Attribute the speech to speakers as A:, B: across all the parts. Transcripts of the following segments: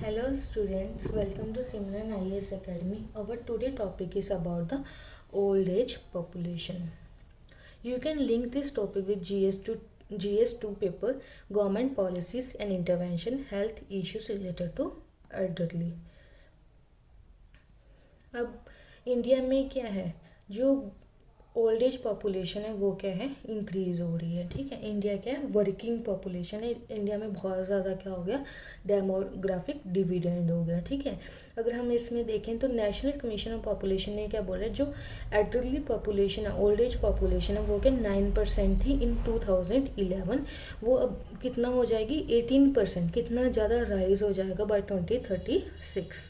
A: Hello students, welcome to Simran IAS Academy. Our today topic is about the old age population. You can link this topic with GS2 paper, government policies and intervention, health issues related to elderly. अब India में क्या है, जो old age population है वो क्या है, increase हो रही है. ठीक है, इंडिया क्या है, वर्किंग पॉपुलेशन है. इंडिया में बहुत ज़्यादा क्या हो गया, डेमोग्राफिक डिविडेंड हो गया. ठीक है, अगर हम इसमें देखें तो नेशनल कमीशन ऑफ पॉपुलेशन ने क्या बोला है, जो एल्डरली पॉपुलेशन है, ओल्ड एज पॉपुलेशन है, वो क्या 9% थी इन 2011. वो अब कितना हो जाएगी, 18%. कितना ज़्यादा राइज हो जाएगा बाय 2036.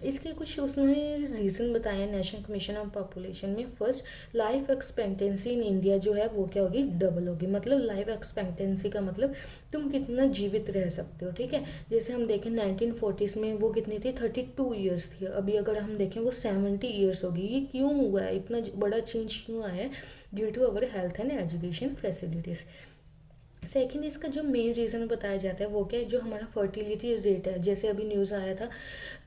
A: इसके कुछ उसने रीज़न बताए हैं नेशनल कमीशन ऑफ पॉपुलेशन में. First, life expectancy in India जो है वो क्या होगी, डबल होगी. मतलब लाइफ एक्सपेक्टेंसी का मतलब तुम कितना जीवित रह सकते हो. ठीक है, जैसे हम देखें 1940s में वो कितनी थी, 32 ईयर्स थी. अभी अगर हम देखें वो 70 ईयर्स होगी. ये क्यों हुआ है, इतना बड़ा चेंज क्यों आया है? Due to our health and education facilities. Second, इसका जो मेन रीज़न बताया जाता है वो क्या है, जो हमारा फर्टिलिटी रेट है. जैसे अभी न्यूज़ आया था,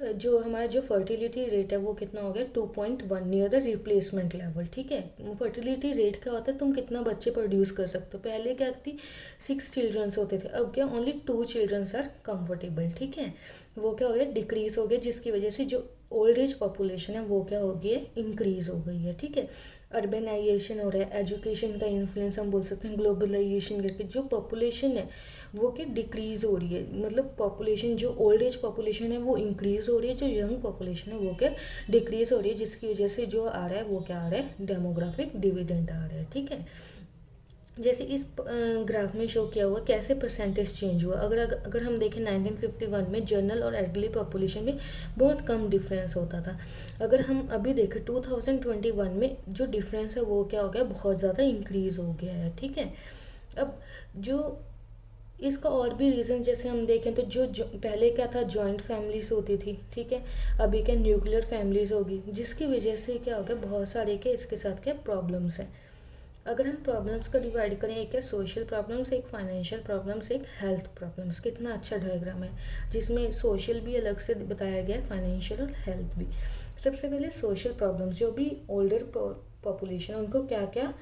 A: जो हमारा जो फर्टिलिटी रेट है वो कितना हो गया, 2.1, नियर द रिप्लेसमेंट लेवल. ठीक है, फर्टिलिटी रेट क्या होता है, तुम कितना बच्चे प्रोड्यूस कर सकते हो. पहले क्या थी, 6 चिल्ड्रंस होते थे, अब क्या ओनली 2 चिल्ड्रंस आर कंफर्टेबल. ठीक है, वो क्या हो गया, डिक्रीज हो गया, जिसकी वजह से जो ओल्ड एज पॉपुलेशन है वो क्या हो गई है, इंक्रीज हो गई है. ठीक है, अर्बनाइजेशन हो रहा है, एजुकेशन का इन्फ्लुएंस हम बोल सकते हैं, ग्लोबलाइजेशन करके जो पॉपुलेशन है वो क्या डिक्रीज हो रही है. मतलब पॉपुलेशन, जो ओल्ड एज पॉपुलेशन है वो इंक्रीज हो रही है, जो यंग पॉपुलेशन है वो क्या डिक्रीज हो रही है, जिसकी वजह से जो आ रहा है वो क्या आ रहा है, डेमोग्राफिक डिविडेंड आ रहा है. ठीक है, जैसे इस ग्राफ में शो किया हुआ कैसे परसेंटेज चेंज हुआ. अगर हम देखें 1951 में जनरल और एल्डरली पॉपुलेशन में बहुत कम डिफरेंस होता था. अगर हम अभी देखें 2021 में जो डिफरेंस है वो क्या हो गया, बहुत ज़्यादा इंक्रीज़ हो गया है. ठीक है, अब जो इसका और भी रीज़न जैसे हम देखें तो जो पहले क्या था, जॉइंट फैमिलीज होती थी. ठीक है, अभी क्या न्यूक्लियर फैमिलीज होगी, जिसकी वजह से क्या हो गया, बहुत सारे के इसके साथ क्या प्रॉब्लम्स हैं. अगर हम प्रॉब्लम्स को डिवाइड करें, एक है सोशल प्रॉब्लम्स, एक फाइनेंशियल प्रॉब्लम्स, एक हेल्थ प्रॉब्लम्स. कितना अच्छा डायग्राम है, जिसमें सोशल भी अलग से बताया गया है, फाइनेंशियल और हेल्थ भी. सबसे पहले सोशल प्रॉब्लम्स, जो भी ओल्डर पॉपुलेशन है उनको क्या क्या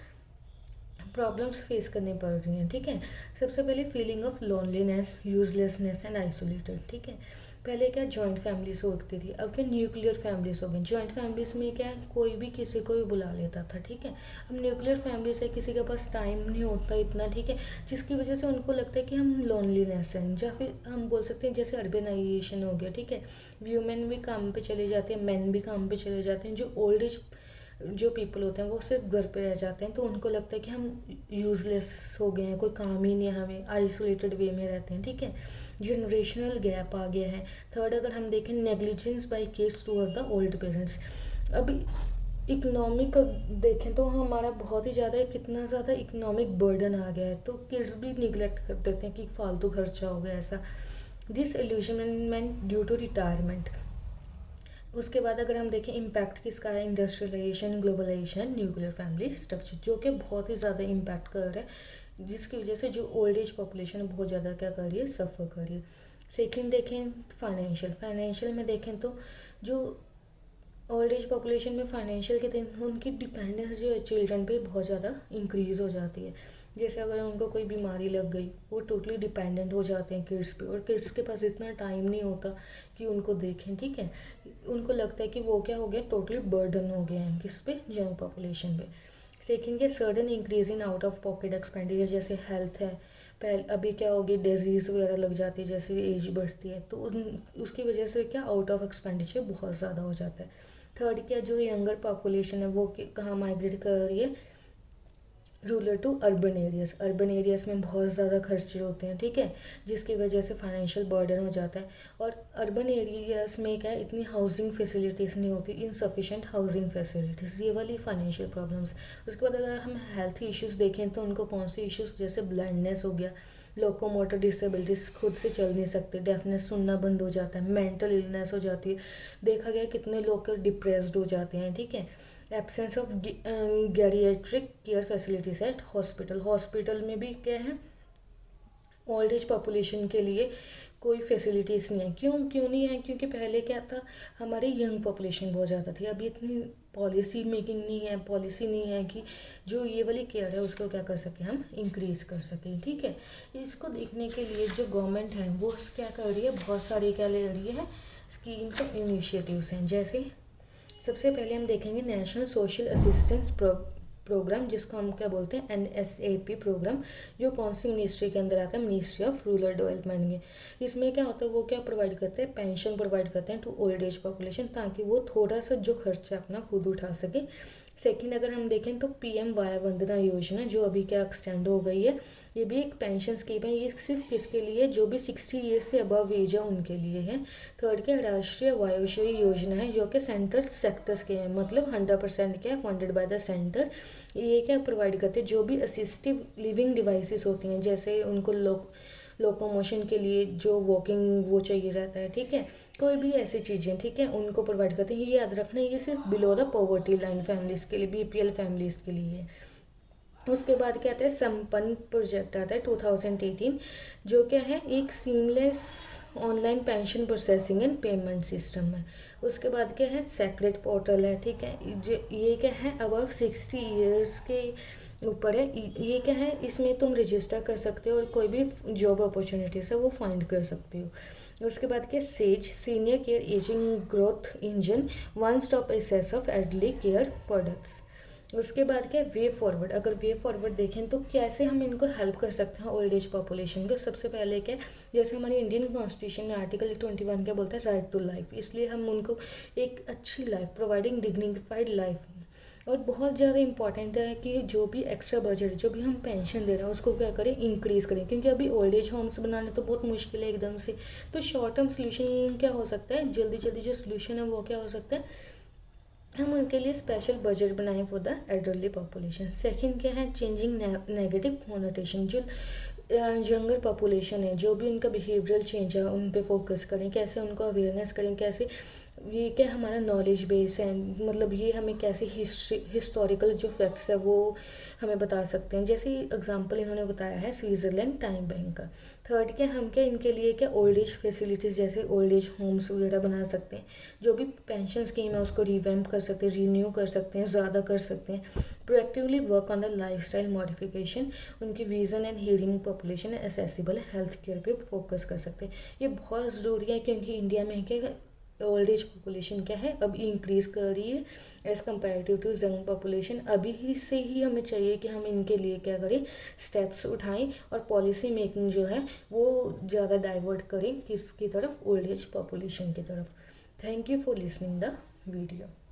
A: प्रॉब्लम्स फेस करनी पड़ रही हैं. ठीक है, सबसे पहले feeling of loneliness, uselessness and isolated. ठीक है, पहले क्या जॉइंट फैमिलीज होती थी, अब क्या न्यूक्लियर फैमिलीज हो गई. जॉइंट फैमिलीज में क्या है, कोई भी किसी को भी बुला लेता था. ठीक है, अब न्यूक्लियर फैमिलीज है, किसी के पास टाइम नहीं होता इतना. ठीक है, जिसकी वजह से उनको लगता है कि हम लोनलीनेस हैं, या फिर हम बोल सकते हैं जैसे अर्बनाइजेशन हो गया. ठीक है, व्यूमेन भी काम पे चले जाते हैं, मैन भी काम पे चले जाते हैं. जो ओल्ड एज जो पीपल होते हैं वो सिर्फ घर पे रह जाते हैं, तो उनको लगता है कि हम यूज़लेस हो गए हैं, कोई काम ही नहीं है हमें, आइसोलेटेड वे में रहते हैं. ठीक है, जनरेशनल गैप आ गया है. थर्ड, अगर हम देखें negligence by kids toward the old parents. अभी इकोनॉमिक देखें तो हमारा बहुत ही ज़्यादा, कितना ज़्यादा इकोनॉमिक बर्डन आ गया है, तो किड्स भी निगलेक्ट कर देते हैं कि फालतू खर्चा हो गया ऐसा. Disillusionment due to retirement. उसके बाद अगर हम देखें इम्पैक्ट किसका है, industrialisation, globalisation, nuclear family structure, जो कि बहुत ही ज़्यादा इम्पैक्ट कर रहा है, जिसकी वजह से जो ओल्ड एज पॉपुलेशन बहुत ज़्यादा क्या कर रही है, सफ़र कर रही है. सेकेंड देखें फाइनेंशियल में देखें तो जो ओल्ड एज पॉपुलेशन में फाइनेंशियल के दिन उनकी डिपेंडेंस जो है चिल्ड्रन पे बहुत ज़्यादा इंक्रीज़ हो जाती है. जैसे अगर उनको कोई बीमारी लग गई, वो टोटली डिपेंडेंट हो जाते हैं किड्स पे, और किड्स के पास इतना टाइम नहीं होता कि उनको देखें. ठीक है, उनको लगता है कि वो क्या हो गया, टोटली बर्डन हो गया है किस पे, यंग पॉपुलेशन पे. सीखेंगे sudden increase in out of pocket expenditure, जैसे हेल्थ है, पहले अभी क्या होगी, डिजीज़ वगैरह लग जाती है जैसे एज बढ़ती है, तो उसकी वजह से क्या आउट ऑफ एक्सपेंडिचर बहुत ज़्यादा हो जाता है. थर्ड, क्या जो यंगर पॉपुलेशन है वो कहाँ माइग्रेट कर रही है, रूरल टू अर्बन एरियाज़ में बहुत ज़्यादा खर्चे होते हैं. ठीक है, जिसकी वजह से फाइनेंशियल बर्डन हो जाता है. और अर्बन एरियाज़ में क्या है, इतनी हाउसिंग फैसिलिटीज़ नहीं होती, इनसफिशेंट हाउसिंग फैसिलिटीज़, ये वाली फाइनेंशियल प्रॉब्लम्स. उसके बाद अगर हम हेल्थ इश्यूज़ देखें तो उनको कौन से इश्यूज़, जैसे ब्लाइंडनेस हो गया, लोकोमोटर डिसेबिलिटीज़, खुद से चल नहीं सकते, डेफनेस, सुनना बंद हो जाता है, मेंटल इलनेस हो जाती है. देखा गया कितने लोग डिप्रेस्ड हो जाते हैं. ठीक है, absence of geriatric care facilities at hospital में भी क्या है, ओल्ड एज पॉपुलेशन के लिए कोई फैसिलिटीज़ नहीं है। क्यों नहीं है? क्योंकि पहले क्या था, हमारी यंग पॉपुलेशन बहुत ज़्यादा थी। अभी इतनी पॉलिसी मेकिंग नहीं है, पॉलिसी नहीं है कि जो ये वाली केयर है उसको क्या कर सकें, हम इंक्रीज़ कर सकें। ठीक है, इसको देखने के लिए जो गवर्नमेंट है वो क्या कर रही है, बहुत सारी क्या ले रही है, स्कीम्स और इनिशिएटिव्स हैं। जैसे सबसे पहले हम देखेंगे नेशनल सोशल असिस्टेंस प्रोग्राम, जिसको हम क्या बोलते हैं, NSAP प्रोग्राम, जो कौन सी मिनिस्ट्री के अंदर आता है, मिनिस्ट्री ऑफ रूरल डेवलपमेंट के। इसमें क्या होता है, वो क्या प्रोवाइड करते हैं, पेंशन प्रोवाइड करते हैं टू ओल्ड एज पॉपुलेशन, ताकि वो थोड़ा सा जो खर्चा अपना खुद उठा सके। सेकेंड अगर हम देखें तो PM वाया वंदना योजना, जो अभी क्या एक्सटेंड हो गई है, ये भी एक पेंशन स्कीम है। ये सिर्फ किसके लिए, जो भी 60 ईयर्स से अबव एज है उनके लिए है। थर्ड क्या, राष्ट्रीय वयोश्री योजना है, जो कि सेंट्रल सेक्टर्स के हैं, मतलब 100% क्या फंडेड बाय द सेंटर। ये क्या प्रोवाइड करते हैं, जो भी असिस्टिव लिविंग डिवाइसेस होती हैं, जैसे उनको लोकोमोशन के लिए जो वॉकिंग वो चाहिए रहता है, ठीक है, कोई भी ऐसी चीज़ें, ठीक है, उनको प्रोवाइड करते हैं। ये याद रखना, ये सिर्फ below the poverty line families के लिए, BPL फैमिलीज़ के लिए है। उसके बाद क्या आता है, संपन्न प्रोजेक्ट आता है 2018, जो क्या है, एक seamless online pension processing and payment system है। उसके बाद क्या है, सेक्रेट पोर्टल है, ठीक है, जो ये क्या है, अबव 60 ईयर्स के ऊपर है। ये क्या है, इसमें तुम रजिस्टर कर सकते हो और कोई भी जॉब अपॉर्चुनिटीज़ है वो फाइंड कर सकते हो। उसके बाद क्या, SAGE senior care ageing growth engine, one stop access of elderly care products. उसके बाद क्या, वे फॉरवर्ड। अगर वे फॉरवर्ड देखें तो कैसे हम इनको हेल्प कर सकते हैं ओल्ड एज पॉपुलेशन को। सबसे पहले क्या, जैसे हमारी इंडियन कॉन्स्टिट्यूशन में आर्टिकल 21 क्या बोलता है, राइट टू लाइफ, इसलिए हम उनको एक अच्छी लाइफ, प्रोवाइडिंग डिग्निफाइड लाइफ। और बहुत ज़्यादा इंपॉर्टेंट है कि जो भी एक्स्ट्रा बजट, जो भी हम पेंशन दे रहे हैं, उसको क्या करें, इंक्रीज़ करें, क्योंकि अभी ओल्ड एज होम्स बनाने तो बहुत मुश्किल है एकदम से। तो शॉर्ट टर्म सोल्यूशन क्या हो सकता है, जल्दी जल्दी जो सोल्यूशन है वो क्या हो सकता है, हम उनके लिए स्पेशल बजट बनाएं for the elderly population. Second क्या है, चेंजिंग नेगेटिव कॉनोटेशन, जो यंगर पॉपुलेशन है, जो भी उनका बिहेवियरल चेंज है उन पे फोकस करें, कैसे उनको अवेयरनेस करें, कैसे ये क्या हमारा नॉलेज बेस है, मतलब ये हमें कैसे हिस्टोरिकल जो फैक्ट्स है वो हमें बता सकते हैं। जैसे एग्जांपल इन्होंने बताया है स्विट्ज़रलैंड टाइम बैंक का। थर्ड क्या, हम क्या इनके लिए क्या ओल्ड एज फैसिलिटीज़, जैसे ओल्ड एज होम्स वगैरह बना सकते हैं, जो भी पेंशन स्कीम है उसको रिवैम्प कर सकते हैं, रीन्यू कर सकते हैं, ज़्यादा कर सकते हैं। Proactively work on the lifestyle modification, उनकी vision and hearing population accessible health care पे फोकस कर सकते हैं। ये बहुत ज़रूरी है, क्योंकि इंडिया में क्या ओल्ड एज पॉपुलेशन क्या है, अब इंक्रीज़ कर रही है as comparative to young population. अभी ही से ही हमें चाहिए कि हम इनके लिए क्या करें, स्टेप्स उठाएं और पॉलिसी मेकिंग जो है वो ज़्यादा डाइवर्ट करें किसकी तरफ, ओल्ड एज पॉपुलेशन की तरफ। Thank you for listening the video.